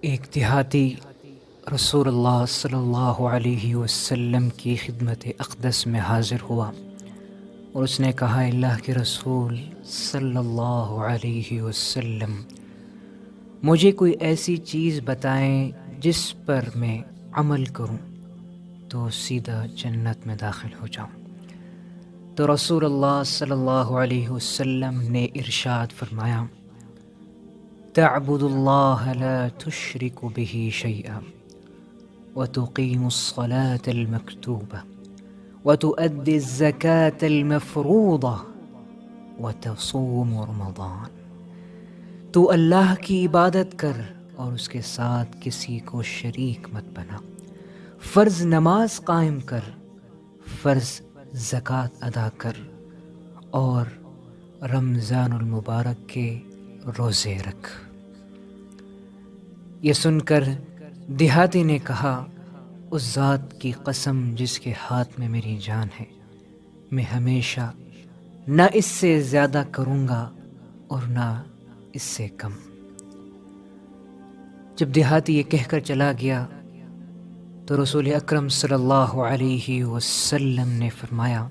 ایک دیہاتی رسول اللہ صلی اللہ علیہ وسلم کی خدمت اقدس میں حاضر ہوا اور اس نے کہا، اللہ کے رسول صلی اللہ علیہ وسلم، مجھے کوئی ایسی چیز بتائیں جس پر میں عمل کروں تو سیدھا جنت میں داخل ہو جاؤں۔ تو رسول اللہ صلی اللہ علیہ وسلم نے ارشاد فرمایا، تعبد اللہ لا تشرک به شیئا وتقیم الصلاة المکتوبہ وتؤدی الزکاة المفروضہ وتصوم رمضان۔ تو اللہ کی عبادت کر اور اس کے ساتھ کسی کو شریک مت بنا، فرض نماز قائم کر، فرض زکوٰۃ ادا کر اور رمضان المبارک کے روزے رکھ۔ یہ سن کر دیہاتی نے کہا، اس ذات کی قسم جس کے ہاتھ میں میری جان ہے، میں ہمیشہ نہ اس سے زیادہ کروں گا اور نہ اس سے کم۔ جب دیہاتی یہ کہہ کر چلا گیا تو رسول اکرم صلی اللہ علیہ وسلم نے فرمایا،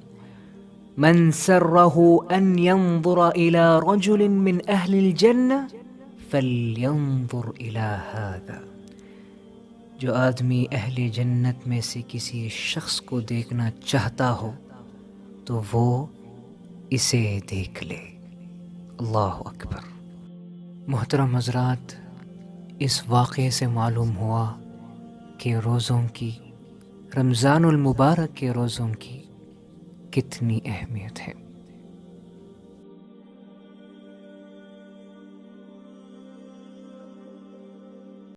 من سرہ ان ينظر الى رجل من اہل الجنہ فلینظر الى هذا۔ جو آدمی اہل جنت میں سے کسی شخص کو دیکھنا چاہتا ہو تو وہ اسے دیکھ لے۔ اللہ اکبر۔ محترم حضرات، اس واقعے سے معلوم ہوا کہ روزوں کی، رمضان المبارک کے روزوں کی کتنی اہمیت ہے۔